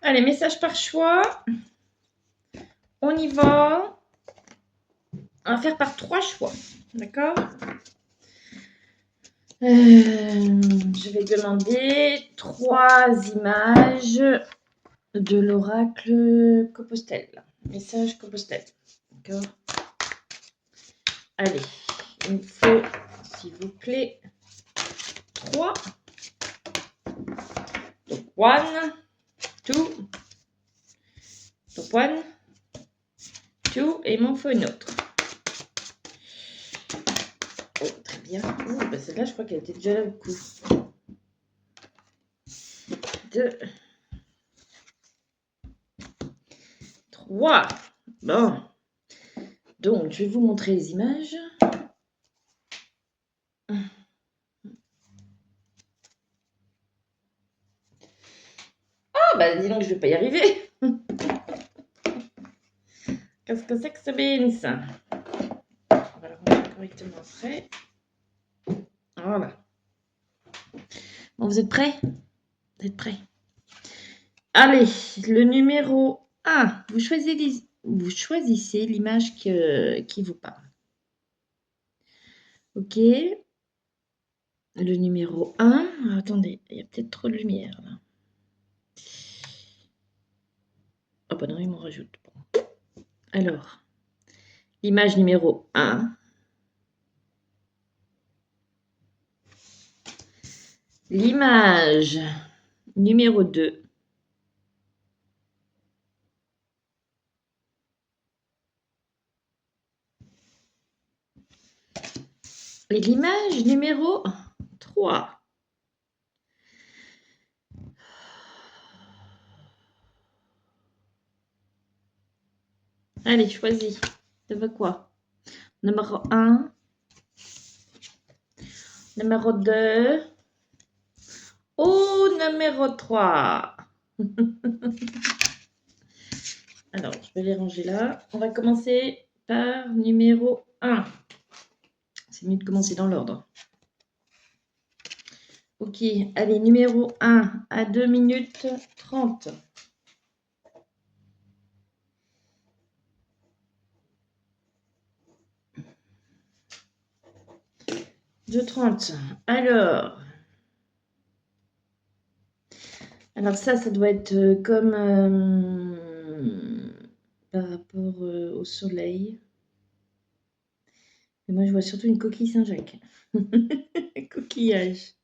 Allez, message par choix. On y va. On va faire par 3 choix. D'accord? Je vais demander 3 images de l'oracle Compostelle. Message Compostelle. D'accord? Allez, il me faut, s'il vous plaît, 3. Donc, 1, 2. Donc, 1, 2. Et il m'en faut une autre. Oh, très bien. Oh, bah celle-là, je crois qu'elle était déjà là au coup. 2, 3. Bon. Donc, je vais vous montrer les images. Ah, bah dis donc, je vais pas y arriver. Qu'est-ce que c'est que ce beans? On va le ranger correctement après. Voilà. Bon, vous êtes prêts? Vous êtes prêts? Allez, le numéro 1. Vous choisissez l'image qui vous parle. Ok. Le numéro 1. Attendez, il y a peut-être trop de lumière là. Oh bah non, il m'en rajoute. Bon. Alors, l'image numéro 1. L'image numéro 2. Et l'image numéro 3. Allez, choisis. Ça veut quoi? Numéro 1. Numéro 2. Ou numéro 3. Alors, je vais les ranger là. On va commencer par numéro 1. C'est mieux de commencer dans l'ordre. Ok, allez, numéro 1 à 2 minutes 30. 2h30. Alors ça doit être comme par rapport au soleil. Et moi, je vois surtout une coquille Saint-Jacques. Coquillage.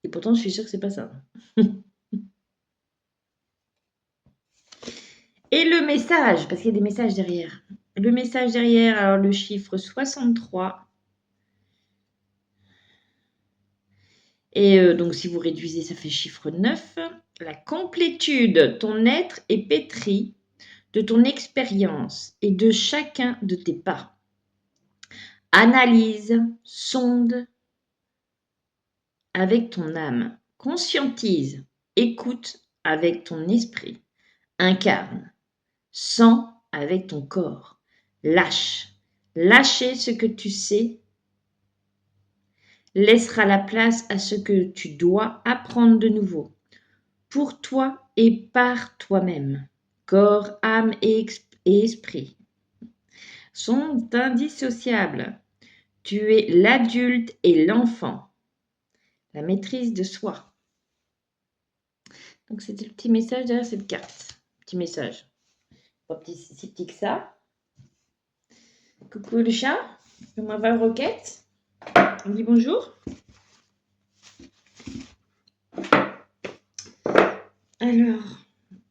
Et pourtant, je suis sûre que c'est pas ça. Et le message, parce qu'il y a des messages derrière. Le message derrière, alors le chiffre 63. Et donc, si vous réduisez, ça fait chiffre 9. La complétude, ton être est pétri de ton expérience et de chacun de tes pas. Analyse, sonde avec ton âme. Conscientise, écoute avec ton esprit. Incarne, sens avec ton corps. Lâche. Lâcher ce que tu sais laissera la place à ce que tu dois apprendre de nouveau, pour toi et par toi-même. Corps, âme et esprit sont indissociables. Tu es l'adulte et l'enfant. La maîtrise de soi. Donc, c'était le petit message derrière cette carte. Petit message. Pas si petit que ça. Coucou le chat. Comment va Roquette? On dit bonjour. Alors,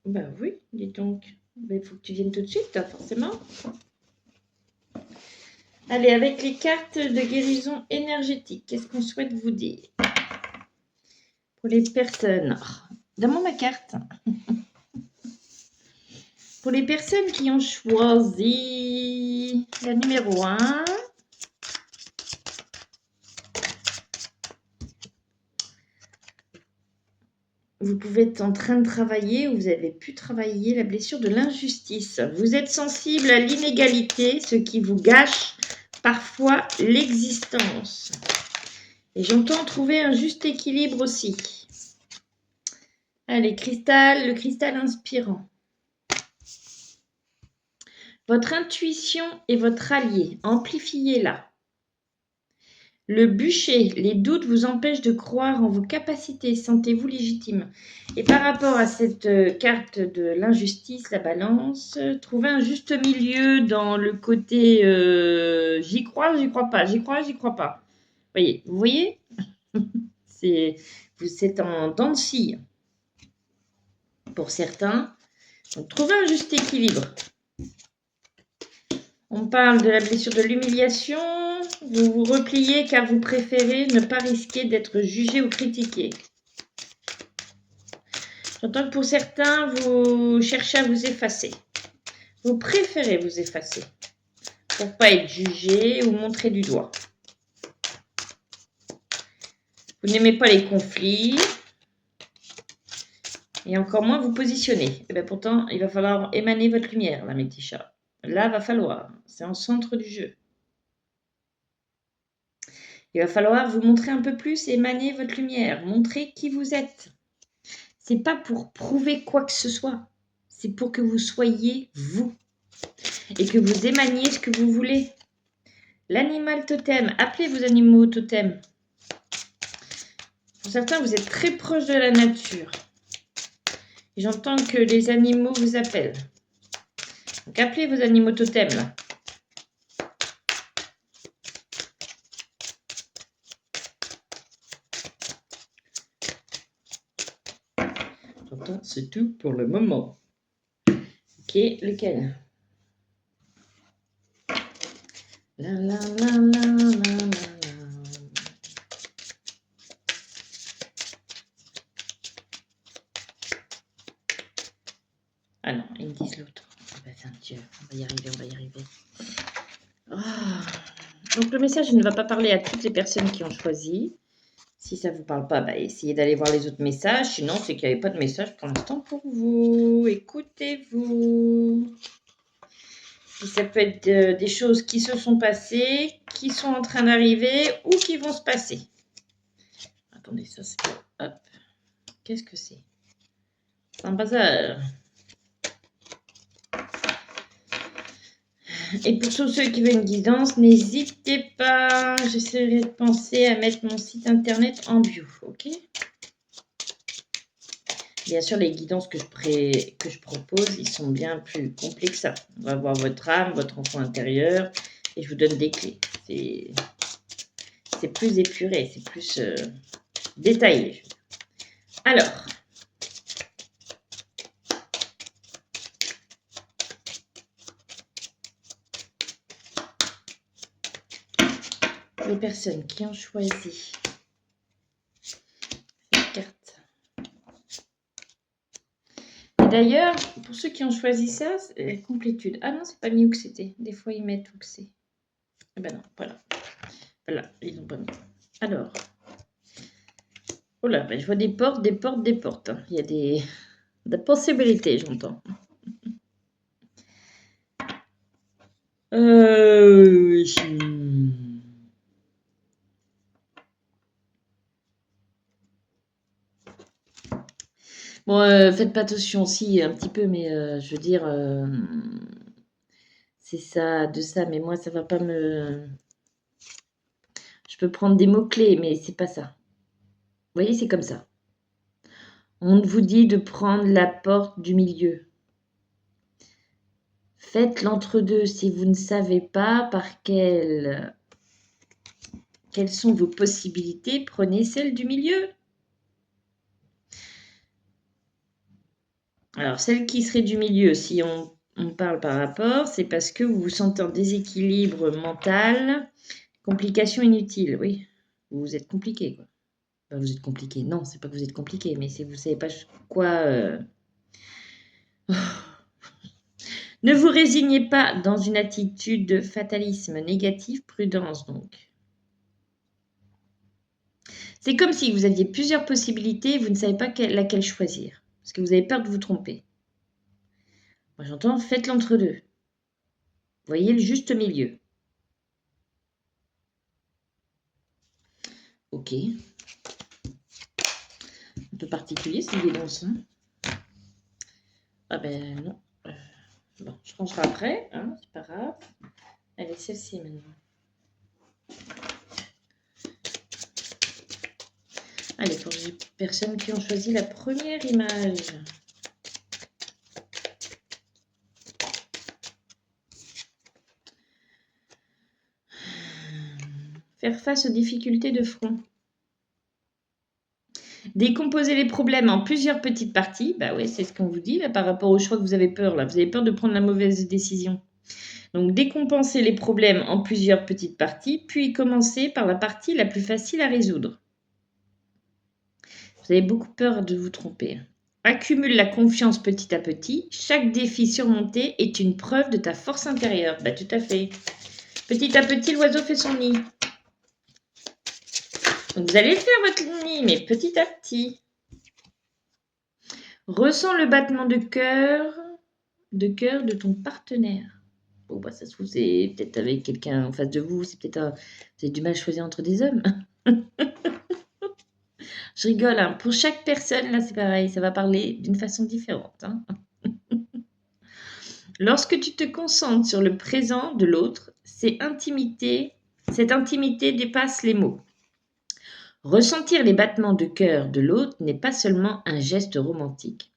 bah oui, dis donc. Il faut que tu viennes tout de suite, forcément. Allez, avec les cartes de guérison énergétique, qu'est-ce qu'on souhaite vous dire? Pour les personnes, donne-moi ma carte. Pour les personnes qui ont choisi la numéro 1, vous pouvez être en train de travailler ou vous avez pu travailler la blessure de l'injustice. Vous êtes sensible à l'inégalité, ce qui vous gâche parfois l'existence. Et j'entends trouver un juste équilibre aussi. Allez, cristal, le cristal inspirant. Votre intuition est votre allié. Amplifiez-la. Le bûcher, les doutes vous empêchent de croire en vos capacités. Sentez-vous légitime. Et par rapport à cette carte de l'injustice, la balance, trouvez un juste milieu dans le côté j'y crois pas, j'y crois pas. Vous voyez c'est en dents de scie pour certains. Donc, trouvez un juste équilibre. On parle de la blessure de l'humiliation. Vous vous repliez car vous préférez ne pas risquer d'être jugé ou critiqué. J'entends que pour certains, vous cherchez à vous effacer. Vous préférez vous effacer pour ne pas être jugé ou montré du doigt. Vous n'aimez pas les conflits et encore moins vous positionner. Et bien pourtant, il va falloir émaner votre lumière, là, mes petits chats. Là, va falloir. C'est en centre du jeu. Il va falloir vous montrer un peu plus, émaner votre lumière, montrer qui vous êtes. C'est pas pour prouver quoi que ce soit. C'est pour que vous soyez vous et que vous émaniez ce que vous voulez. L'animal totem, appelez vos animaux totems. Pour certains, vous êtes très proche de la nature. Et j'entends que les animaux vous appellent. Donc appelez vos animaux totems là. J'entends, c'est tout pour le moment. Ok, lequel? La la la la la la. Ah non, ils me disent l'autre. Dieu, on va y arriver, on va y arriver. Oh. Donc le message ne va pas parler à toutes les personnes qui ont choisi. Si ça ne vous parle pas, essayez d'aller voir les autres messages. Sinon, c'est qu'il n'y avait pas de message pour l'instant pour vous. Écoutez-vous. Ça peut être des choses qui se sont passées, qui sont en train d'arriver ou qui vont se passer. Attendez, ça c'est... Hop. Qu'est-ce que c'est? C'est un bazar. Et pour tous ceux qui veulent une guidance, n'hésitez pas. J'essaierai de penser à mettre mon site internet en bio. Ok? Bien sûr, les guidances que je propose, ils sont bien plus complets que ça. On va voir votre âme, votre enfant intérieur, et je vous donne des clés. C'est plus épuré, c'est plus détaillé. Alors, les personnes qui ont choisi cette carte. Et d'ailleurs, pour ceux qui ont choisi ça, c'est la complétude. Ah non, c'est pas mis où que c'était. Des fois, ils mettent où que c'est. Eh ben non, voilà. Voilà, ils n'ont pas mis. Alors, oh là, je vois des portes, des portes, des portes. Hein. Il y a des possibilités, j'entends. Bon, faites pas attention, si, un petit peu, mais je veux dire, c'est ça, de ça, mais moi, ça va pas me... Je peux prendre des mots-clés, mais c'est pas ça. Vous voyez, c'est comme ça. On vous dit de prendre la porte du milieu. Faites l'entre-deux. Si vous ne savez pas quelles sont vos possibilités, prenez celle du milieu. Alors, celle qui serait du milieu, si on parle par rapport, c'est parce que vous vous sentez en déséquilibre mental, complications inutiles, oui. Vous êtes compliqué, quoi. Enfin, vous êtes compliqué. Non, c'est pas que vous êtes compliqué, mais c'est que vous savez pas quoi... Ne vous résignez pas dans une attitude de fatalisme négatif, prudence donc. C'est comme si vous aviez plusieurs possibilités et vous ne savez pas laquelle choisir, parce que vous avez peur de vous tromper. Moi j'entends, faites l'entre-deux. Voyez le juste milieu. Ok. peu particulier, ces guidons. Ah ben non. Bon, je rangerai après, hein, c'est pas grave. Allez, celle-ci maintenant. Allez, pour les personnes qui ont choisi la première image. Faire face aux difficultés de front. Décomposer les problèmes en plusieurs petites parties. Bah oui, c'est ce qu'on vous dit là par rapport au choix que vous avez peur. Là, vous avez peur de prendre la mauvaise décision. Donc, décompenser les problèmes en plusieurs petites parties, puis commencer par la partie la plus facile à résoudre. Vous avez beaucoup peur de vous tromper. Accumule la confiance petit à petit. Chaque défi surmonté est une preuve de ta force intérieure. Bah, tout à fait. Petit à petit, l'oiseau fait son nid. Donc, vous allez faire votre nid, mais petit à petit. Ressens le battement de cœur de ton partenaire. Bon, bah, ça se trouve, c'est peut-être avec quelqu'un en face de vous. C'est peut-être vous avez du mal à choisir entre des hommes. Je rigole, hein. Pour chaque personne, là, c'est pareil. Ça va parler d'une façon différente. Hein. Lorsque tu te concentres sur le présent de l'autre, cette intimité dépasse les mots. Ressentir les battements de cœur de l'autre n'est pas seulement un geste romantique,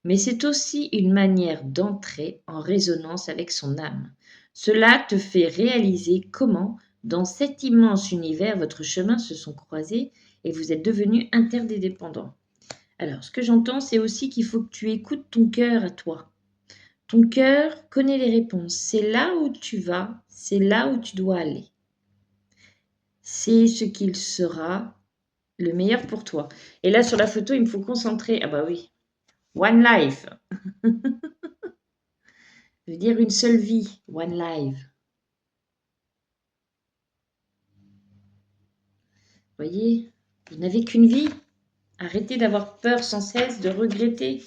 mais c'est aussi une manière d'entrer en résonance avec son âme. Cela te fait réaliser comment, dans cet immense univers, votre chemin se sont croisés et vous êtes devenus interdépendants. Alors, ce que j'entends, c'est aussi qu'il faut que tu écoutes ton cœur à toi. Ton cœur connaît les réponses. C'est là où tu vas, c'est là où tu dois aller. C'est ce qu'il sera le meilleur pour toi. Et là, sur la photo, il me faut concentrer. Ah bah oui. One life. Ça veut dire une seule vie. One life. Vous voyez, vous n'avez qu'une vie. Arrêtez d'avoir peur sans cesse, de regretter.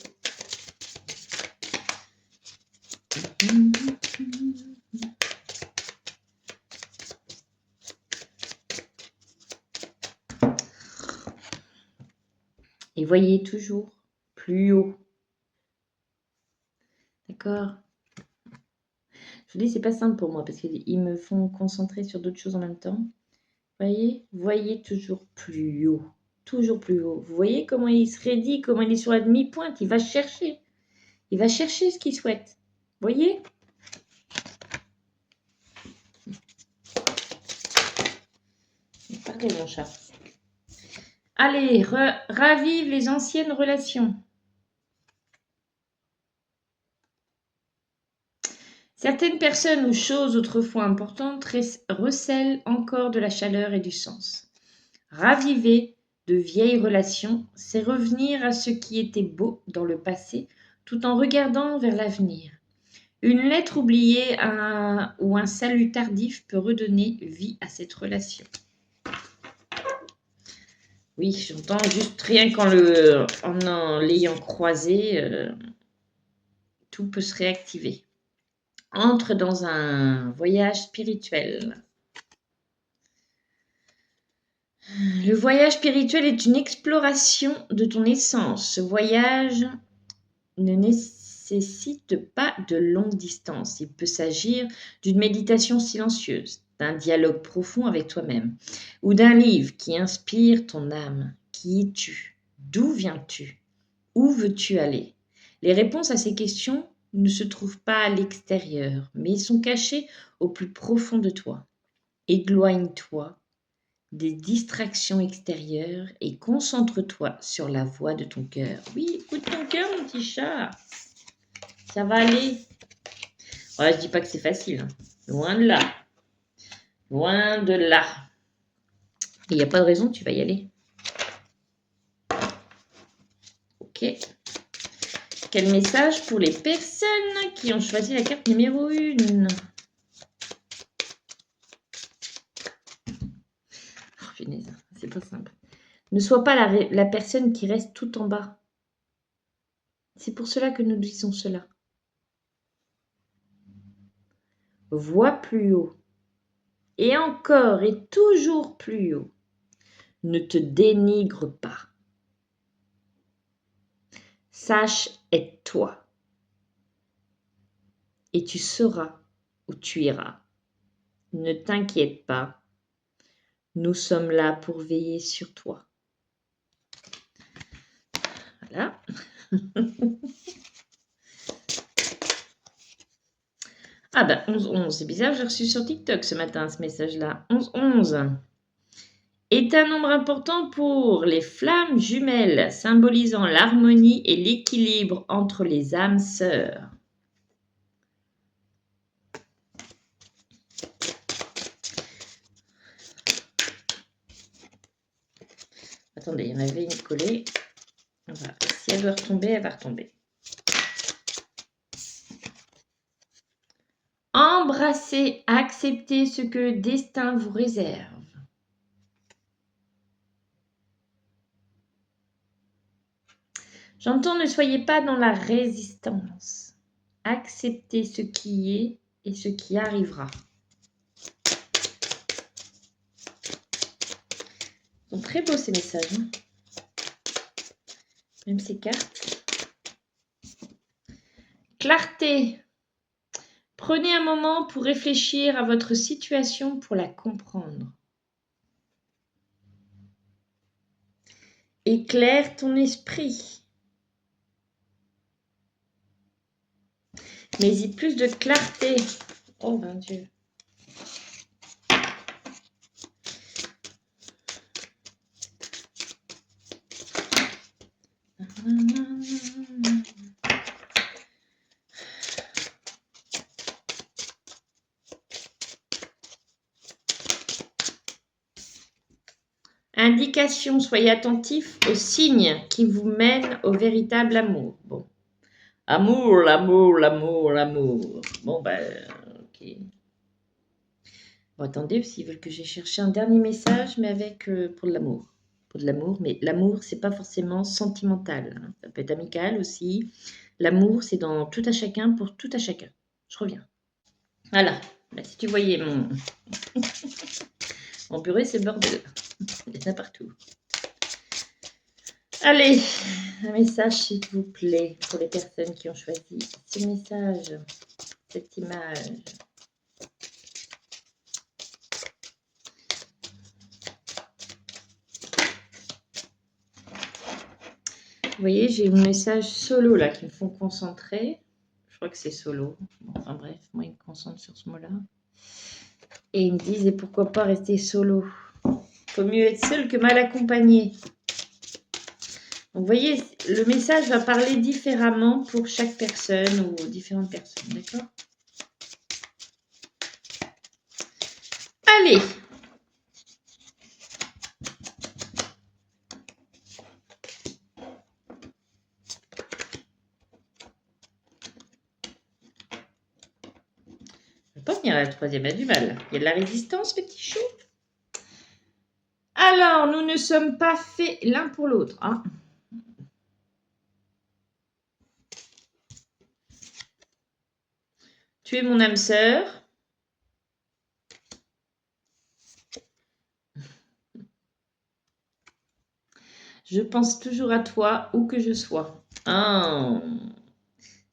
Et voyez toujours plus haut. D'accord? Je vous dis, c'est pas simple pour moi parce qu'ils me font concentrer sur d'autres choses en même temps. Voyez toujours plus haut. Toujours plus haut. Vous voyez comment il se raidit, comment il est sur la demi-pointe. Il va chercher. Il va chercher ce qu'il souhaite. Voyez? Pardon, mon chat. Allez, ravive les anciennes relations. Certaines personnes ou choses autrefois importantes recèlent encore de la chaleur et du sens. Raviver de vieilles relations, c'est revenir à ce qui était beau dans le passé tout en regardant vers l'avenir. Une lettre oubliée ou un salut tardif peut redonner vie à cette relation. Oui, j'entends juste rien qu'en l'ayant croisé, tout peut se réactiver. Entre dans un voyage spirituel. Le voyage spirituel est une exploration de ton essence. Ce voyage ne nécessite pas de longue distance. Il peut s'agir d'une méditation silencieuse, d'un dialogue profond avec toi-même, ou d'un livre qui inspire ton âme. Qui es-tu? D'où viens-tu? Où veux-tu aller? Les réponses à ces questions ne se trouvent pas à l'extérieur, mais sont cachées au plus profond de toi. Éloigne-toi des distractions extérieures et concentre-toi sur la voix de ton cœur. Oui, écoute ton cœur, mon petit chat. Ça va aller. Ouais, je dis pas que c'est facile. Hein. Loin de là. Loin de là. Il n'y a pas de raison que tu vas y aller. Ok. Quel message pour les personnes qui ont choisi la carte numéro 1? Oh, punaise, c'est pas simple. Ne sois pas la personne qui reste tout en bas. C'est pour cela que nous disons cela. Vois plus haut. Et encore et toujours plus haut. Ne te dénigre pas. Sache être toi. Et tu sauras où tu iras. Ne t'inquiète pas. Nous sommes là pour veiller sur toi. Voilà. Ah ben 11-11, c'est bizarre, j'ai reçu sur TikTok ce matin ce message-là. 11-11 est un nombre important pour les flammes jumelles, symbolisant l'harmonie et l'équilibre entre les âmes sœurs. Attendez, il y en avait une collée. Voilà. Si elle veut retomber, elle va retomber. Embrassez, acceptez ce que le destin vous réserve. J'entends, ne soyez pas dans la résistance. Acceptez ce qui est et ce qui arrivera. Ils sont très beaux ces messages. Hein, même ces cartes. Clarté. Prenez un moment pour réfléchir à votre situation pour la comprendre. Éclaire ton esprit. Mais-y plus de clarté. Oh mon Dieu. Indication, soyez attentif aux signes qui vous mènent au véritable amour. Bon. Amour, l'amour, l'amour, l'amour. Bon, ben, ok. Bon, attendez, parce qu'ils veulent que j'ai cherché un dernier message, mais avec pour de l'amour. Pour de l'amour, mais l'amour, c'est pas forcément sentimental. Hein. Ça peut être amical aussi. L'amour, c'est dans tout à chacun, pour tout à chacun. Je reviens. Voilà. Là, si tu voyais mon bureau, c'est le bordel. Il y en a partout. Allez, un message, s'il vous plaît, pour les personnes qui ont choisi ce message, cette image. Vous voyez, j'ai un message solo là qui me font concentrer. Je crois que c'est solo. Bon, enfin bref, moi, ils me concentrent sur ce mot-là. Et ils me disent, et pourquoi pas rester solo? Faut mieux être seul que mal accompagné. Donc, vous voyez, le message va parler différemment pour chaque personne ou différentes personnes, d'accord? Allez! Je ne vais pas venir à la troisième, elle a du mal. Il y a de la résistance, petit chou. Alors, nous ne sommes pas faits l'un pour l'autre. Hein. Tu es mon âme sœur. Je pense toujours à toi, où que je sois. Ah,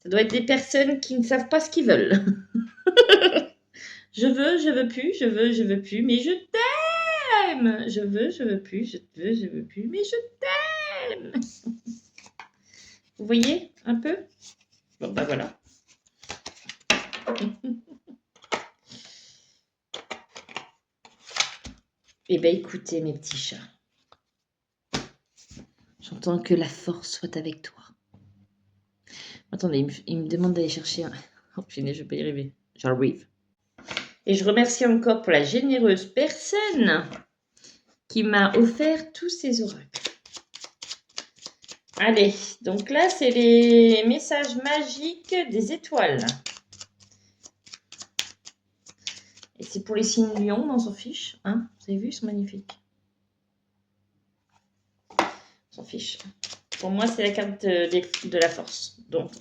ça doit être des personnes qui ne savent pas ce qu'ils veulent. Je veux plus, je veux plus, mais je t'aime. Je veux plus, je veux plus, mais je t'aime. Vous voyez un peu? Bon, ben voilà. Eh bien, écoutez, mes petits chats. J'entends que la force soit avec toi. Attendez, il me demande d'aller chercher un... Oh, je ne vais pas y arriver. J'arrive. Et je remercie encore pour la généreuse personne qui m'a offert tous ces oracles. Allez, donc là, c'est les messages magiques des étoiles. Et c'est pour les signes lions, on s'en fiche. Hein, vous avez vu, ils sont magnifiques. On s'en fiche. Pour moi, c'est la carte de la force. Donc,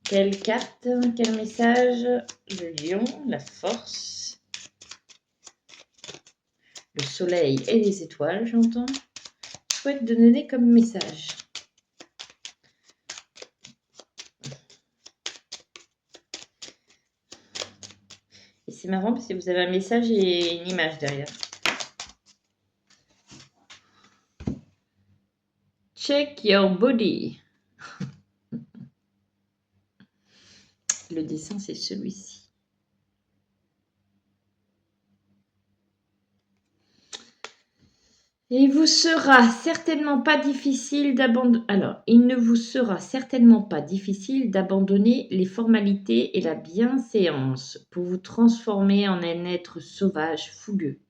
quelle carte, quel message? Le lion, la force, le soleil et les étoiles, j'entends. Souhaite de donner comme message. c'est marrant parce que vous avez un message et une image derrière. Check your body. Le dessin, c'est celui-ci. Il vous sera certainement pas difficile d'abandonner. Alors, il ne vous sera certainement pas difficile d'abandonner les formalités et la bienséance pour vous transformer en un être sauvage, fougueux,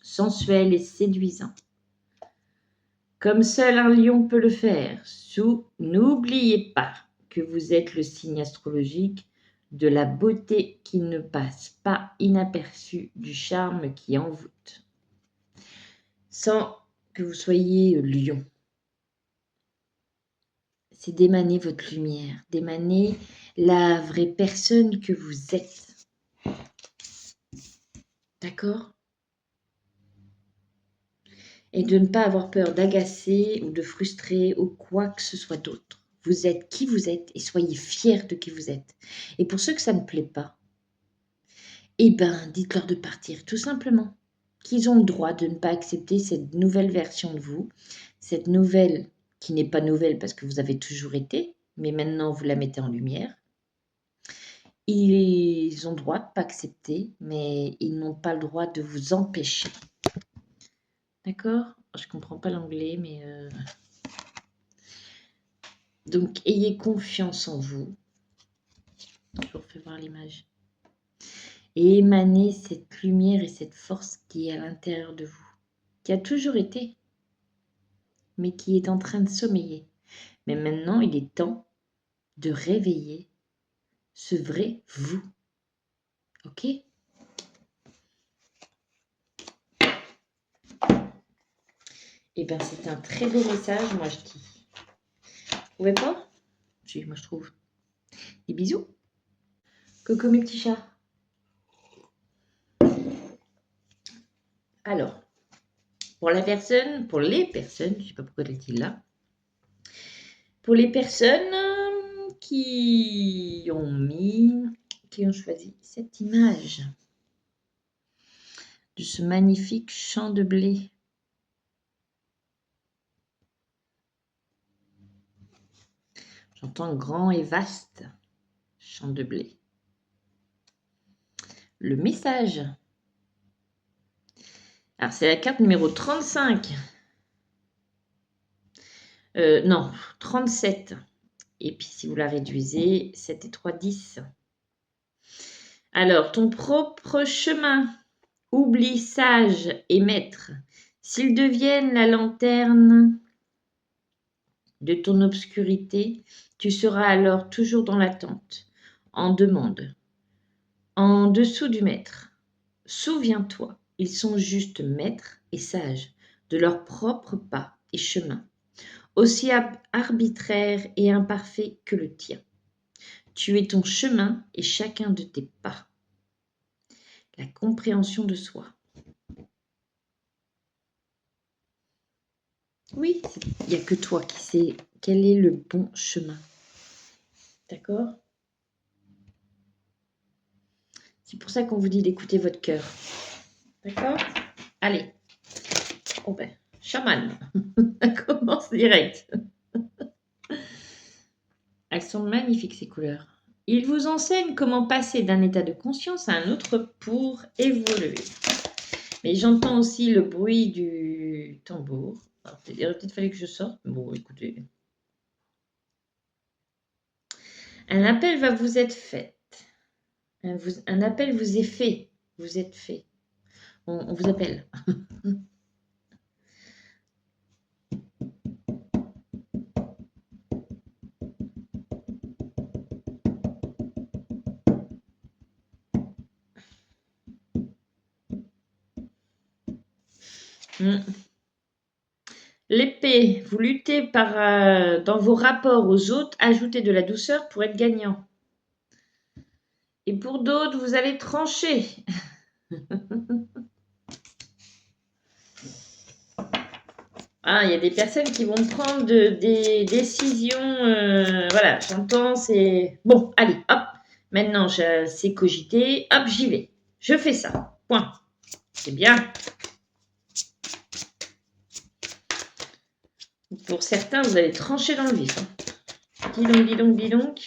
sensuel et séduisant. Comme seul un lion peut le faire. N'oubliez pas que vous êtes le signe astrologique de la beauté qui ne passe pas inaperçue, du charme qui envoûte. Sans que vous soyez lion. C'est d'émaner votre lumière, d'émaner la vraie personne que vous êtes. D'accord? Et de ne pas avoir peur d'agacer ou de frustrer ou quoi que ce soit d'autre. Vous êtes qui vous êtes et soyez fiers de qui vous êtes. Et pour ceux que ça ne plaît pas, eh ben, dites-leur de partir, tout simplement. Qu'ils ont le droit de ne pas accepter cette nouvelle version de vous, cette nouvelle qui n'est pas nouvelle parce que vous avez toujours été, mais maintenant vous la mettez en lumière. Ils ont le droit de ne pas accepter, mais ils n'ont pas le droit de vous empêcher. D'accord? Je ne comprends pas l'anglais, mais... Donc, ayez confiance en vous. Je vous refais voir l'image. Et émanez cette lumière et cette force qui est à l'intérieur de vous, qui a toujours été, mais qui est en train de sommeiller. Mais maintenant, il est temps de réveiller ce vrai vous. Ok? Eh bien, c'est un très beau message, moi je dis. Vous trouvez pas? Si, moi je trouve. Des bisous. Coucou mes petits chats. Alors, pour les personnes, je ne sais pas pourquoi est-il là, pour les personnes qui ont choisi cette image de ce magnifique champ de blé. J'entends grand et vaste champ de blé. Le message. Alors, c'est la carte numéro 35. Non, 37. Et puis, si vous la réduisez, 7 et 3, 10. Alors, ton propre chemin, oublie sage et maître, s'ils deviennent la lanterne de ton obscurité, tu seras alors toujours dans l'attente, en demande, en dessous du maître. Souviens-toi, ils sont juste maîtres et sages de leurs propres pas et chemins, aussi arbitraires et imparfaits que le tien. Tu es ton chemin et chacun de tes pas. La compréhension de soi. Oui, il n'y a que toi qui sais quel est le bon chemin. D'accord? C'est pour ça qu'on vous dit d'écouter votre cœur. D'accord? Allez. Oh ben, chaman. On commence direct. Elles sont magnifiques ces couleurs. Il vous enseigne comment passer d'un état de conscience à un autre pour évoluer. Mais j'entends aussi le bruit du tambour. Alors, il aurait peut-être fallu que je sorte. Bon, écoutez. Un appel va vous être fait. Un appel vous est fait. Vous êtes fait. On vous appelle. L'épée, vous luttez dans vos rapports aux autres, ajoutez de la douceur pour être gagnant. Et pour d'autres, vous allez trancher. Il y a des personnes qui vont prendre des décisions. Voilà, j'entends, c'est... Bon, allez, hop. Maintenant, c'est cogité. Hop, j'y vais. Je fais ça. Point. C'est bien. Pour certains, vous allez trancher dans le vif. Hein. Dis donc, dis donc, dis donc.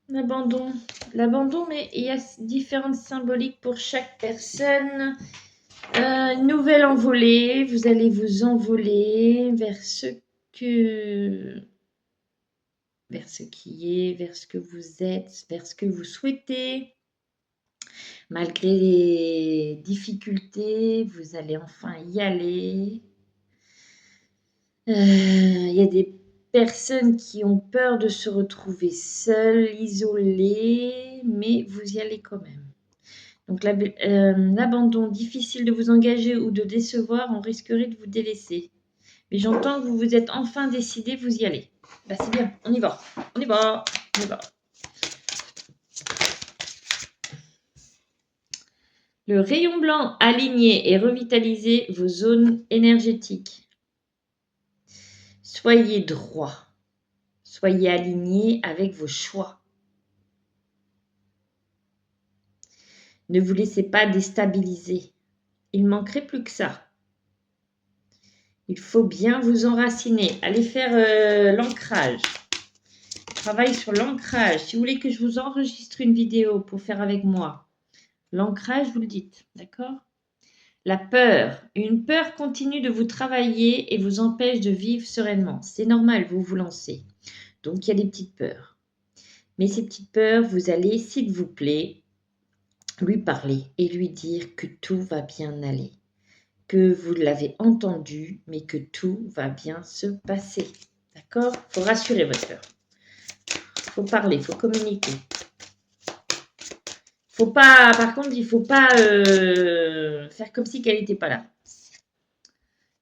L'abandon. L'abandon, mais il y a différentes symboliques pour chaque personne. Nouvelle envolée, vous allez vous envoler vers ce qui est, vers ce que vous êtes, vers ce que vous souhaitez. Malgré les difficultés, vous allez enfin y aller. Il y a des personnes qui ont peur de se retrouver seules, isolées, mais vous y allez quand même. Donc l'abandon, difficile de vous engager ou de décevoir, on risquerait de vous délaisser. Mais j'entends que vous vous êtes enfin décidé, vous y allez. Bah, c'est bien, on y va, on y va, on y va. Le rayon blanc aligné et revitalisé vos zones énergétiques. Soyez droit, soyez aligné avec vos choix. Ne vous laissez pas déstabiliser. Il ne manquerait plus que ça. Il faut bien vous enraciner. Allez faire l'ancrage. Travail sur l'ancrage. Si vous voulez que je vous enregistre une vidéo pour faire avec moi, l'ancrage, vous le dites, d'accord? La peur. Une peur continue de vous travailler et vous empêche de vivre sereinement. C'est normal, vous vous lancez. Donc, il y a des petites peurs. Mais ces petites peurs, vous allez, s'il vous plaît, lui parler et lui dire que tout va bien aller. Que vous l'avez entendu, mais que tout va bien se passer. D'accord? Il faut rassurer votre peur. Il faut parler, il faut communiquer. Faut pas, par contre, il ne faut pas faire comme si qu'elle n'était pas là.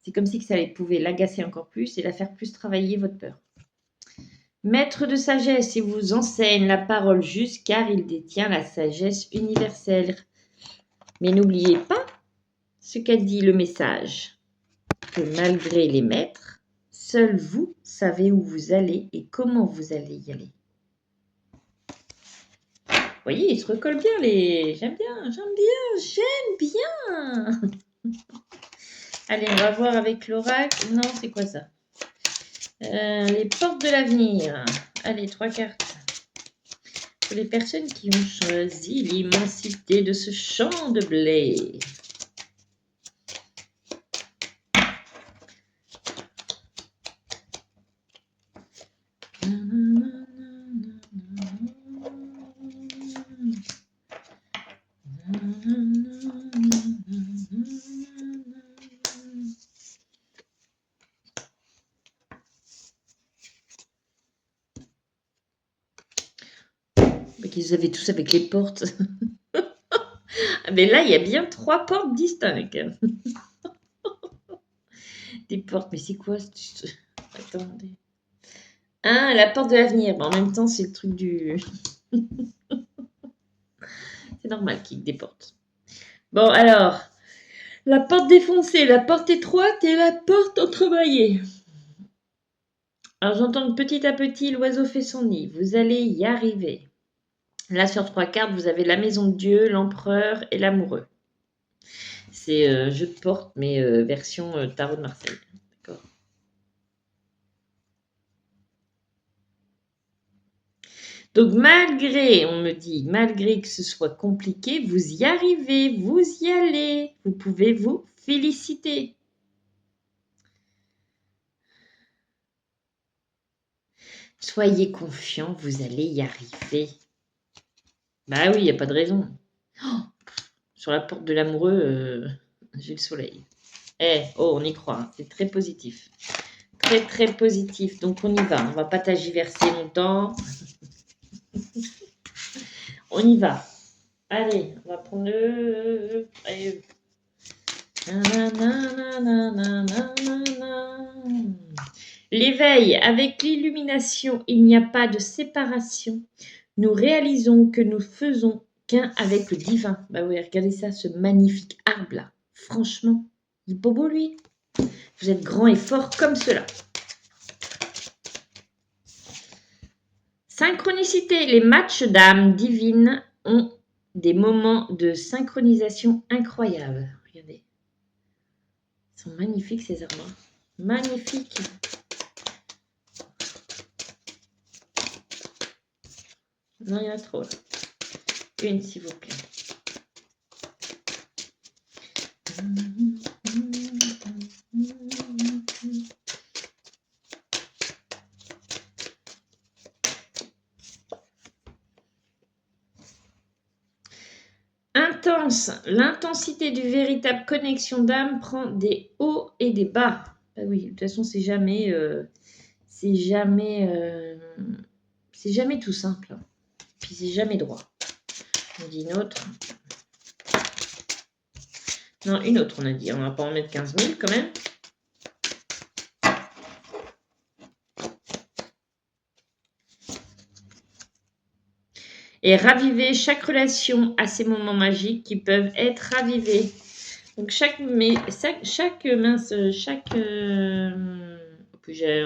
C'est comme si que ça pouvait l'agacer encore plus et la faire plus travailler votre peur. Maître de sagesse, il vous enseigne la parole juste car il détient la sagesse universelle. Mais n'oubliez pas ce qu'a dit le message, que malgré les maîtres, seul vous savez où vous allez et comment vous allez y aller. Vous voyez, ils se recollent bien les... J'aime bien. Allez, on va voir avec l'oracle. Non, c'est quoi ça? Les portes de l'avenir. Allez, 3 cartes. Pour les personnes qui ont choisi l'immensité de ce champ de blé. Qu'ils avaient tous avec les portes. Mais là, il y a bien 3 portes distinctes. Des portes, mais c'est quoi? Attendez. Ah, la porte de l'avenir. En même temps, c'est le truc du... C'est normal qu'il y ait des portes. Bon, alors, la porte défoncée, la porte étroite et la porte entrebâillée. Alors, j'entends que petit à petit, l'oiseau fait son nid. Vous allez y arriver. Là, sur 3 cartes, vous avez la maison de Dieu, l'empereur et l'amoureux. C'est jeu de porte, mais version tarot de Marseille. D'accord. Donc, on me dit, malgré que ce soit compliqué, vous y arrivez, vous y allez. Vous pouvez vous féliciter. Soyez confiant, vous allez y arriver. Bah oui, il n'y a pas de raison. Oh, sur la porte de l'amoureux, j'ai le soleil. On y croit, hein, c'est très positif. Très, très positif. Donc, on y va. On ne va pas tagiverser longtemps. On y va. Allez, on va prendre le... L'éveil, avec l'illumination, il n'y a pas de séparation. Nous réalisons que nous faisons qu'un avec le divin. Bah oui, regardez ça, ce magnifique arbre-là. Franchement, il est beau, lui. Vous êtes grand et fort comme cela. Synchronicité. Les matchs d'âmes divines ont des moments de synchronisation incroyables. Regardez. Ils sont magnifiques, ces arbres. Magnifiques. Non, il y en a trop. Là. Une, s'il vous plaît. Intense. L'intensité du véritable connexion d'âme prend des hauts et des bas. Bah oui, de toute façon, c'est jamais tout simple. Puis c'est jamais droit. On dit une autre. Non, une autre, on a dit. On va pas en mettre 15 000 quand même. Et raviver chaque relation à ces moments magiques qui peuvent être ravivés. Donc chaque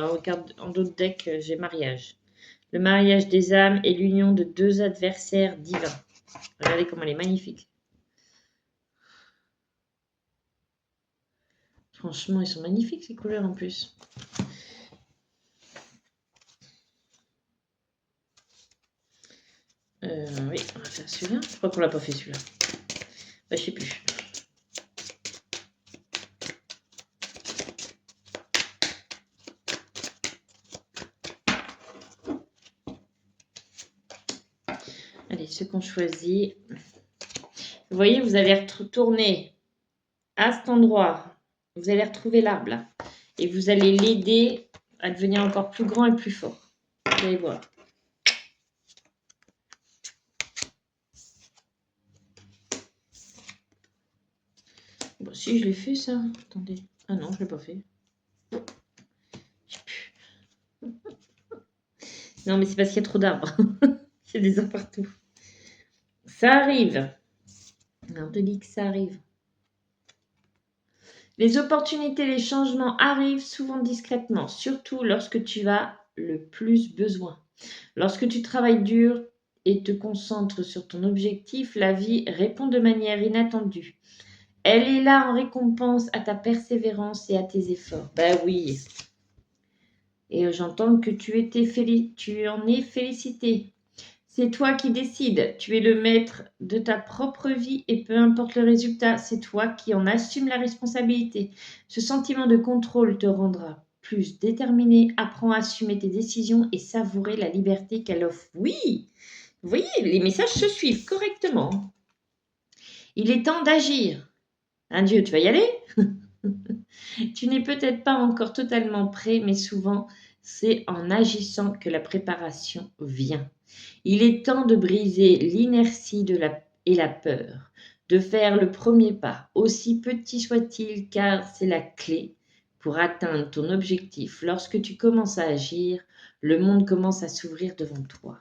regarde en d'autres decks, j'ai mariage. Le mariage des âmes et l'union de deux adversaires divins. Regardez comment elle est magnifique. Franchement, ils sont magnifiques ces couleurs en plus. Oui, on va faire celui-là. Je crois qu'on l'a pas fait celui-là. Bah, je sais plus. Allez, ceux qu'on choisit. Vous voyez, vous allez retourner à cet endroit. Vous allez retrouver l'arbre là. Et vous allez l'aider à devenir encore plus grand et plus fort. Vous allez voir. Bon, si, je l'ai fait ça. Attendez. Ah non, je ne l'ai pas fait. Non, mais c'est parce qu'il y a trop d'arbres. Il y a des arbres partout. Ça arrive. On te dit que ça arrive. Les opportunités, les changements arrivent souvent discrètement, surtout lorsque tu as le plus besoin. Lorsque tu travailles dur et te concentres sur ton objectif, la vie répond de manière inattendue. Elle est là en récompense à ta persévérance et à tes efforts. Ben oui. Et j'entends que tu en es félicité. C'est toi qui décides. Tu es le maître de ta propre vie et peu importe le résultat, c'est toi qui en assumes la responsabilité. Ce sentiment de contrôle te rendra plus déterminé. Apprends à assumer tes décisions et savourer la liberté qu'elle offre. Oui, vous voyez, les messages se suivent correctement. Il est temps d'agir. Adieu, tu vas y aller? Tu n'es peut-être pas encore totalement prêt, mais souvent, c'est en agissant que la préparation vient. Il est temps de briser l'inertie et la peur, de faire le premier pas, aussi petit soit-il, car c'est la clé pour atteindre ton objectif. Lorsque tu commences à agir, le monde commence à s'ouvrir devant toi.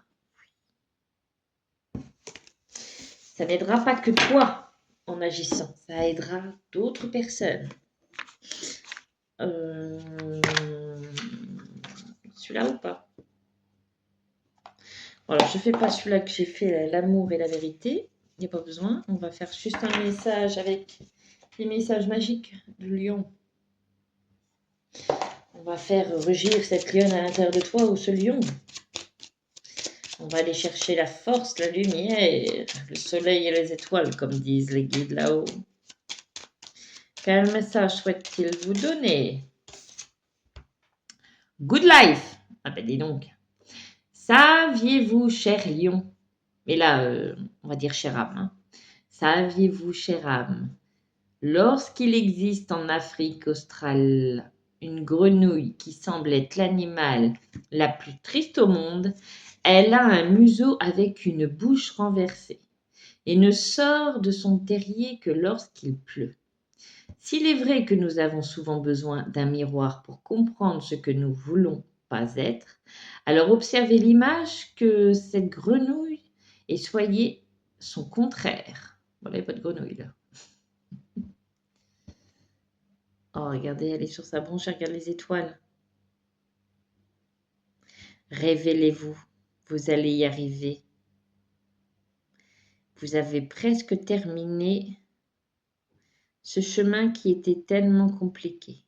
Ça n'aidera pas que toi en agissant, ça aidera d'autres personnes. Celui-là ou pas? Alors, je ne fais pas celui-là que j'ai fait, l'amour et la vérité. Il n'y a pas besoin. On va faire juste un message avec les messages magiques du lion. On va faire rugir cette lionne à l'intérieur de toi ou ce lion. On va aller chercher la force, la lumière, le soleil et les étoiles, comme disent les guides là-haut. Quel message souhaite-t-il vous donner? Good life. Ah ben dis donc. Saviez-vous, cher lion, mais là, on va dire cher âme, hein. Saviez-vous, cher âme, lorsqu'il existe en Afrique australe une grenouille qui semble être l'animal la plus triste au monde, elle a un museau avec une bouche renversée et ne sort de son terrier que lorsqu'il pleut. S'il est vrai que nous avons souvent besoin d'un miroir pour comprendre ce que nous voulons pas être, alors observez l'image que cette grenouille et soyez son contraire. Voilà votre grenouille là. Oh, regardez, elle est sur sa branche, elle regarde les étoiles. Révélez-vous, vous allez y arriver. Vous avez presque terminé ce chemin qui était tellement compliqué.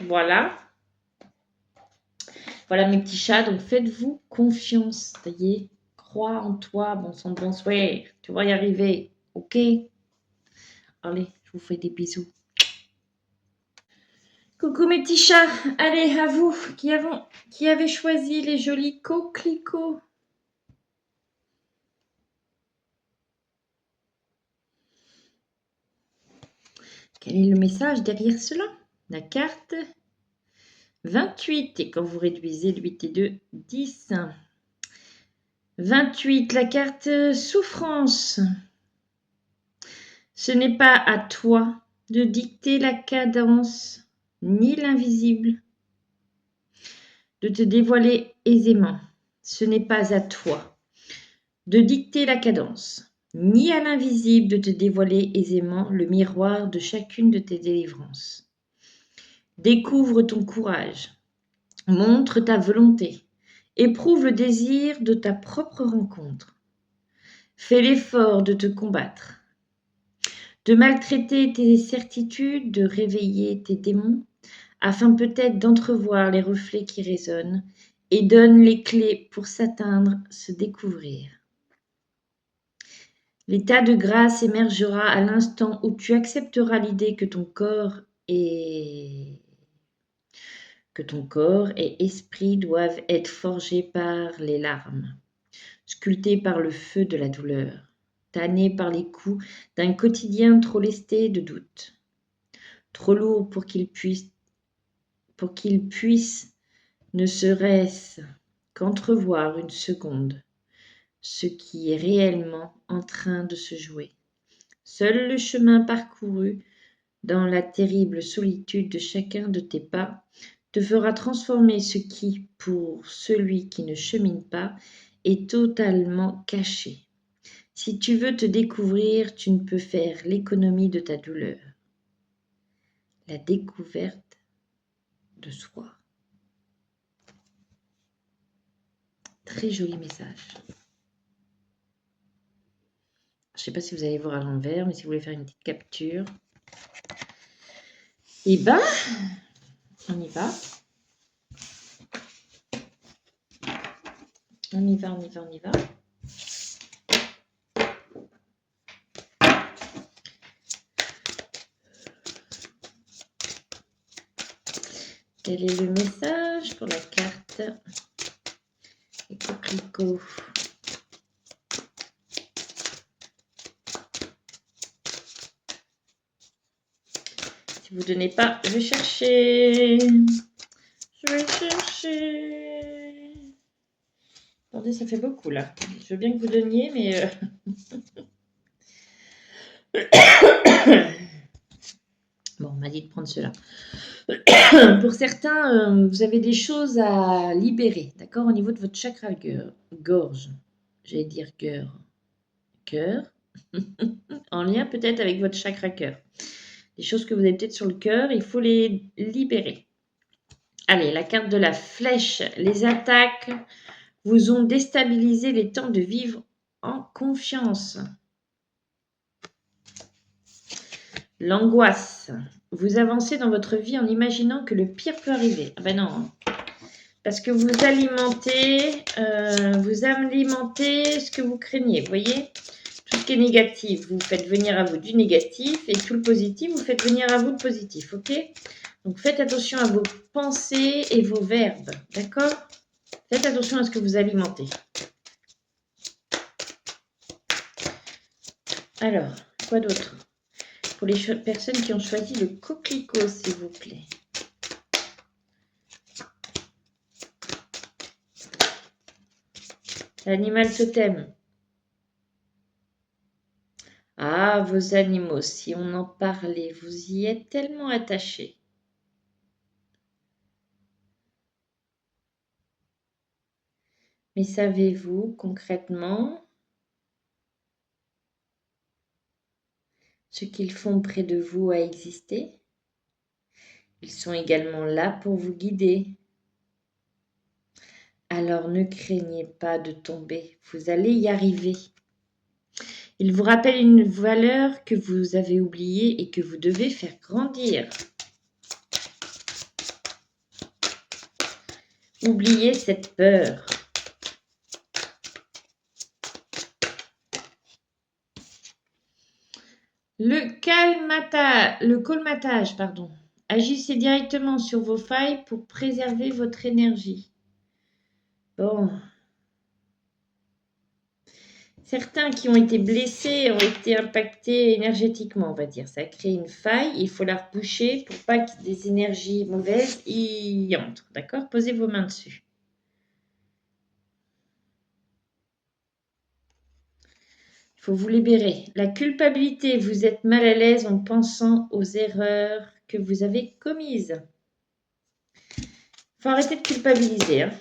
Voilà. Voilà mes petits chats, donc faites-vous confiance, ça y est, crois en toi, bon sang de bon souhait, tu vas y arriver, ok? Allez, je vous fais des bisous. Coucou mes petits chats, allez à vous qui avez choisi les jolis coquelicots. Quel est le message derrière cela? La carte 28, et quand vous réduisez le 8 et 2, 10. 28, la carte souffrance. Ce n'est pas à toi de dicter la cadence, ni l'invisible, de te dévoiler aisément. Ce n'est pas à toi de dicter la cadence, ni à l'invisible de te dévoiler aisément le miroir de chacune de tes délivrances. Découvre ton courage, montre ta volonté, éprouve le désir de ta propre rencontre. Fais l'effort de te combattre, de maltraiter tes certitudes, de réveiller tes démons, afin peut-être d'entrevoir les reflets qui résonnent, et donne les clés pour s'atteindre, se découvrir. L'état de grâce émergera à l'instant où tu accepteras l'idée que ton corps et esprit doivent être forgés par les larmes, sculptés par le feu de la douleur, tannés par les coups d'un quotidien trop lesté de doutes, trop lourd pour qu'il puisse ne serait-ce qu'entrevoir une seconde ce qui est réellement en train de se jouer. Seul le chemin parcouru dans la terrible solitude de chacun de tes pas te fera transformer ce qui, pour celui qui ne chemine pas, est totalement caché. Si tu veux te découvrir, tu ne peux faire l'économie de ta douleur. La découverte de soi. Très joli message. Je ne sais pas si vous allez voir à l'envers, mais si vous voulez faire une petite capture. Eh ben, on y va. On y va. Quel est le message pour la carte les coquelicots? Si vous ne donnez pas, je vais chercher. Attendez, ça fait beaucoup là. Je veux bien que vous donniez, mais... Bon, on m'a dit de prendre cela. Pour certains, vous avez des choses à libérer, d'accord, au niveau de votre chakra gorge. J'allais dire cœur. En lien peut-être avec votre chakra cœur. Des choses que vous avez peut-être sur le cœur, il faut les libérer. Allez, la carte de la flèche. Les attaques vous ont déstabilisé les temps de vivre en confiance. L'angoisse. Vous avancez dans votre vie en imaginant que le pire peut arriver. Ah ben non. Parce que vous alimentez ce que vous craignez. Vous voyez, tout ce qui est négatif, vous faites venir à vous du négatif. Et tout le positif, vous faites venir à vous le positif. Ok? Donc faites attention à vos pensées et vos verbes. D'accord? Faites attention à ce que vous alimentez. Alors, quoi d'autre? Pour les personnes qui ont choisi le coquelicot, s'il vous plaît. L'animal totem. Ah, vos animaux, si on en parlait, vous y êtes tellement attachés. Mais savez-vous concrètement ce qu'ils font près de vous à exister? Ils sont également là pour vous guider. Alors ne craignez pas de tomber, vous allez y arriver. Ils vous rappellent une valeur que vous avez oubliée et que vous devez faire grandir. Oubliez cette peur. Le colmatage, pardon. Agissez directement sur vos failles pour préserver votre énergie. Bon. Certains qui ont été blessés ont été impactés énergétiquement, on va dire. Ça crée une faille, il faut la reboucher pour pas que des énergies mauvaises y entrent. D'accord? Posez vos mains dessus. Il faut vous libérer. La culpabilité, vous êtes mal à l'aise en pensant aux erreurs que vous avez commises. Il faut arrêter de culpabiliser. Hein.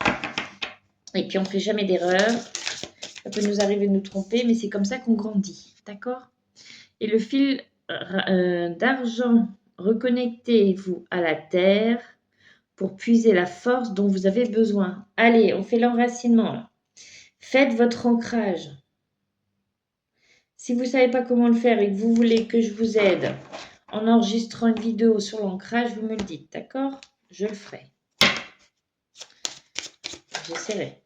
Et puis on ne fait jamais d'erreur. Ça peut nous arriver de nous tromper, mais c'est comme ça qu'on grandit. D'accord? Et le fil d'argent, reconnectez-vous à la terre pour puiser la force dont vous avez besoin. Allez, on fait l'enracinement. Là. Faites votre ancrage. Si vous ne savez pas comment le faire et que vous voulez que je vous aide en enregistrant une vidéo sur l'ancrage, vous me le dites, d'accord? Je le ferai. J'essaierai.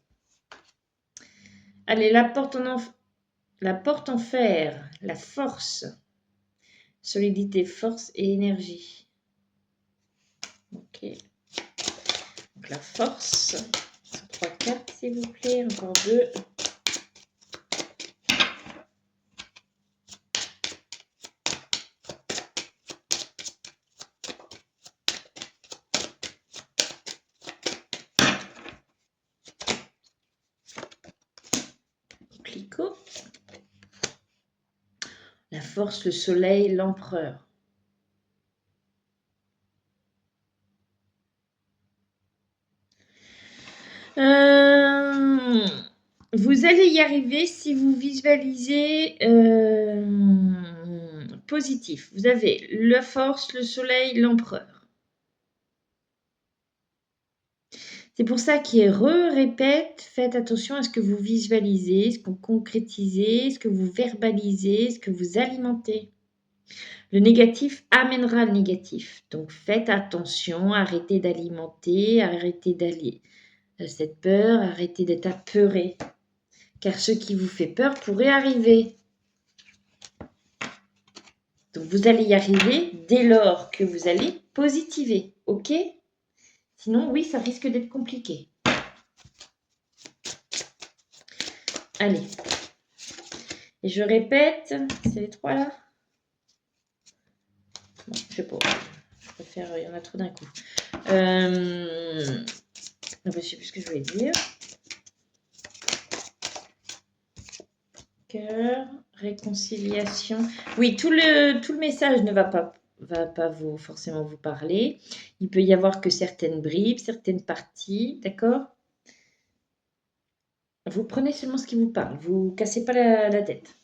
Allez, la porte en fer, la force, solidité, force et énergie. Ok. Donc la force, 3 cartes s'il vous plaît, encore 2. Clicot. La force, le soleil, l'empereur. Vous allez y arriver si vous visualisez positif. Vous avez la force, le soleil, l'empereur. C'est pour ça qu'il répète, faites attention à ce que vous visualisez, ce que vous concrétisez, ce que vous verbalisez, ce que vous alimentez. Le négatif amènera le négatif. Donc faites attention, arrêtez d'alimenter, arrêtez d'aller cette peur, arrêtez d'être apeuré. Car ce qui vous fait peur pourrait arriver. Donc vous allez y arriver dès lors que vous allez positiver. Ok? Sinon, oui, ça risque d'être compliqué. Allez. Et je répète, c'est les 3 là? Bon, je sais pas. Je préfère, il y en a trop d'un coup. Je ne sais plus ce que je voulais dire. Cœur, réconciliation. Oui, tout le message ne va pas forcément vous parler. Il peut y avoir que certaines bribes, certaines parties, d'accord? Vous prenez seulement ce qui vous parle. Vous cassez pas la tête.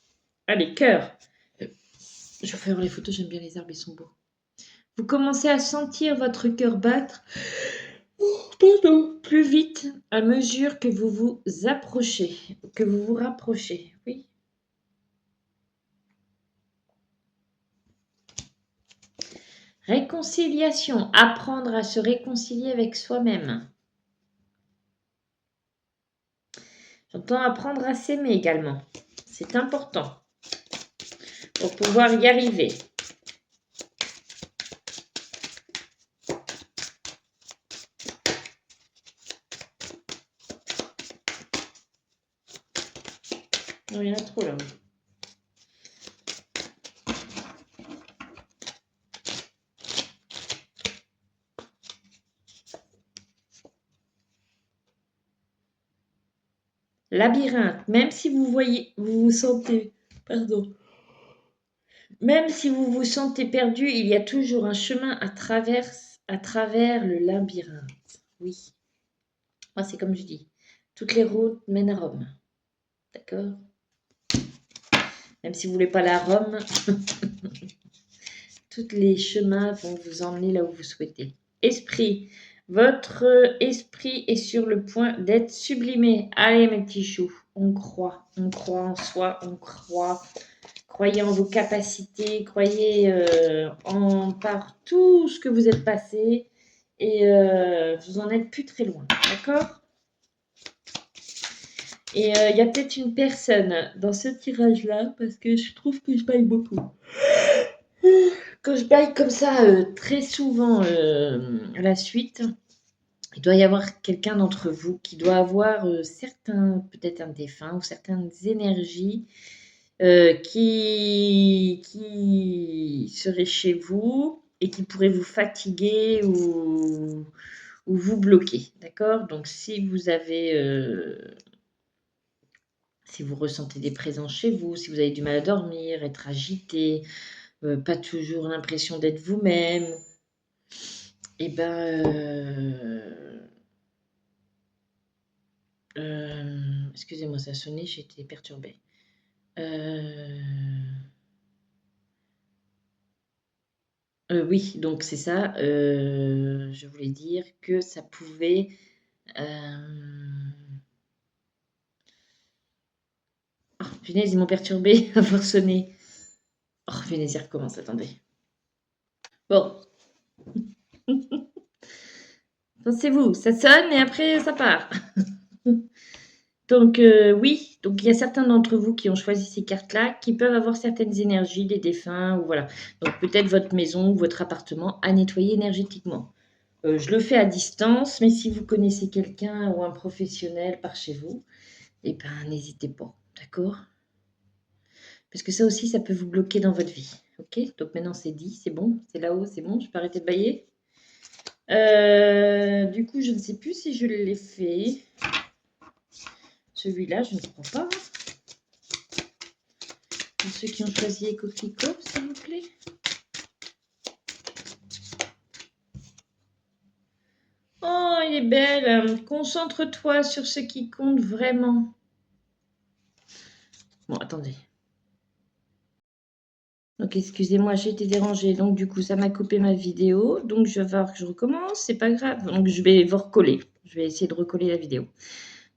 Allez, cœur. Je vais faire les photos, j'aime bien les arbres, ils sont beaux. Vous commencez à sentir votre cœur battre plus vite à mesure que vous vous approchez, que vous vous rapprochez. Oui. Réconciliation, apprendre à se réconcilier avec soi-même. J'entends apprendre à s'aimer également. C'est important pour pouvoir y arriver. Non, il y en a trop là. Labyrinthe, même si vous vous sentez, même si vous vous sentez perdu, il y a toujours un chemin à travers le labyrinthe. Oui. Moi, c'est comme je dis. Toutes les routes mènent à Rome. D'accord? Même si vous voulez pas aller à Rome, tous les chemins vont vous emmener là où vous souhaitez. Esprit. Votre esprit est sur le point d'être sublimé. Allez, mes petits choux. On croit en soi, on croit. Croyez en vos capacités, croyez par tout ce que vous êtes passé et vous en êtes plus très loin. D'accord? Et il y a peut-être une personne dans ce tirage-là, parce que je trouve que je baille beaucoup. Quand je baille comme ça très souvent à la suite, il doit y avoir quelqu'un d'entre vous qui doit avoir certains, peut-être un défunt ou certaines énergies qui seraient chez vous et qui pourraient vous fatiguer ou vous bloquer. D'accord? Donc si vous avez... si vous ressentez des présences chez vous, si vous avez du mal à dormir, être agité, pas toujours l'impression d'être vous-même, et ben, excusez-moi, ça a sonné, j'ai été perturbée. Oui, donc c'est ça. Je voulais dire que ça pouvait. Oh, punaise, ils m'ont perturbé à avoir sonné. Oh, punaise, il recommence, attendez. Bon. Pensez-vous, ça sonne et après ça part. Donc oui, donc il y a certains d'entre vous qui ont choisi ces cartes-là, qui peuvent avoir certaines énergies, des défunts, ou voilà. Donc peut-être votre maison ou votre appartement à nettoyer énergétiquement. Je le fais à distance, mais si vous connaissez quelqu'un ou un professionnel par chez vous, eh ben n'hésitez pas, d'accord? Parce que ça aussi, ça peut vous bloquer dans votre vie. Ok? Donc maintenant c'est dit, c'est bon, c'est là-haut, c'est bon, je peux arrêter de bailler. Du coup, je ne sais plus si je l'ai fait. Celui-là, je ne crois pas. Pour ceux qui ont choisi les coquelicots, s'il vous plaît. Oh, il est belle. Concentre-toi sur ce qui compte vraiment. Bon, attendez. Donc, excusez-moi, j'ai été dérangée. Donc, du coup, ça m'a coupé ma vidéo. Donc, je vais voir que je recommence. C'est pas grave. Donc, je vais vous recoller. Je vais essayer de recoller la vidéo.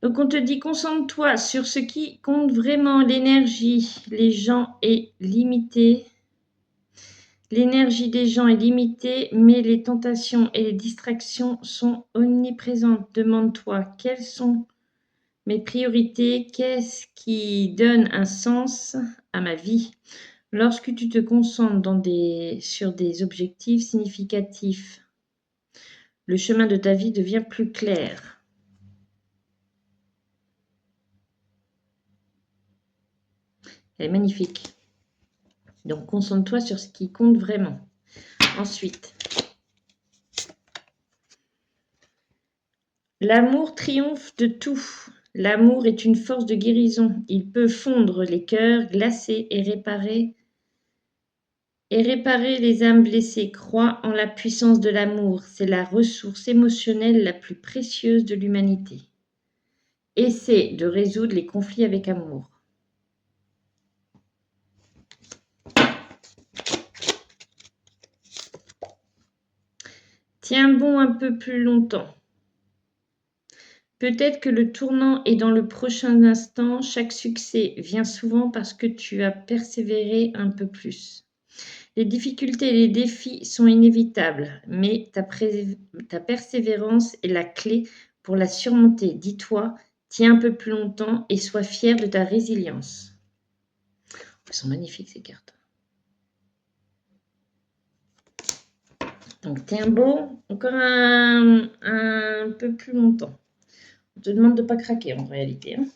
Donc, on te dit, concentre-toi sur ce qui compte vraiment. L'énergie, les gens est limitée. L'énergie des gens est limitée, mais les tentations et les distractions sont omniprésentes. Demande-toi, quelles sont mes priorités? Qu'est-ce qui donne un sens à ma vie? Lorsque tu te concentres sur des objectifs significatifs, le chemin de ta vie devient plus clair. Elle est magnifique. Donc, concentre-toi sur ce qui compte vraiment. Ensuite, l'amour triomphe de tout. L'amour est une force de guérison. Il peut fondre les cœurs, glacer et réparer les âmes blessées. Crois en la puissance de l'amour. C'est la ressource émotionnelle la plus précieuse de l'humanité. Essaie de résoudre les conflits avec amour. Tiens bon un peu plus longtemps. Peut-être que le tournant est dans le prochain instant. Chaque succès vient souvent parce que tu as persévéré un peu plus. Les difficultés et les défis sont inévitables, mais ta persévérance est la clé pour la surmonter. Dis-toi, tiens un peu plus longtemps et sois fier de ta résilience. Elles sont magnifiques ces cartes. Donc tiens bon, encore un peu plus longtemps. On te demande de ne pas craquer en réalité. Hein.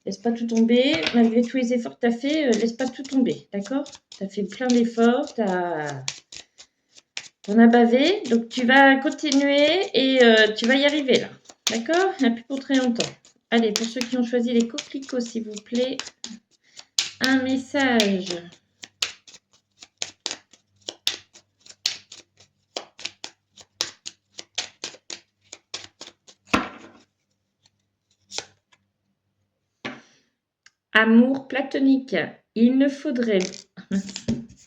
Laisse pas tout tomber. Malgré tous les efforts que tu as fait, laisse pas tout tomber. D'accord? Tu as fait plein d'efforts. On a bavé. Donc tu vas continuer et tu vas y arriver là. D'accord? Il n'y a plus pour très longtemps. Allez, pour ceux qui ont choisi les coquelicots, s'il vous plaît, un message. Amour platonique. Il ne faudrait...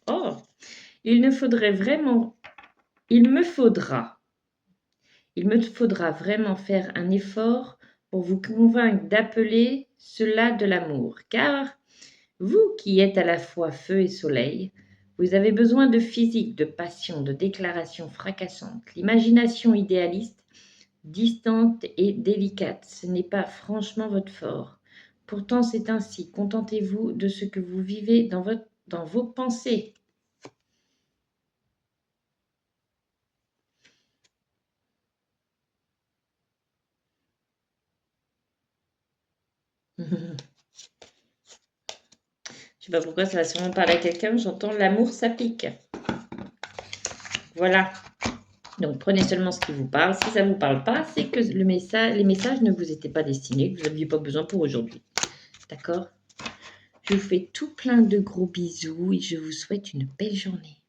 Oh, il ne faudrait vraiment... Il me faudra vraiment faire un effort pour vous convaincre d'appeler cela de l'amour, car vous qui êtes à la fois feu et soleil, vous avez besoin de physique, de passion, de déclarations fracassantes. L'imagination idéaliste, distante et délicate, ce n'est pas franchement votre fort. Pourtant, c'est ainsi. Contentez-vous de ce que vous vivez dans vos pensées. Je sais pas pourquoi ça va sûrement parler à quelqu'un. J'entends l'amour, ça pique. Voilà. Donc, prenez seulement ce qui vous parle. Si ça ne vous parle pas, c'est que les messages ne vous étaient pas destinés, que vous n'aviez pas besoin pour aujourd'hui. D'accord? Je vous fais tout plein de gros bisous et je vous souhaite une belle journée.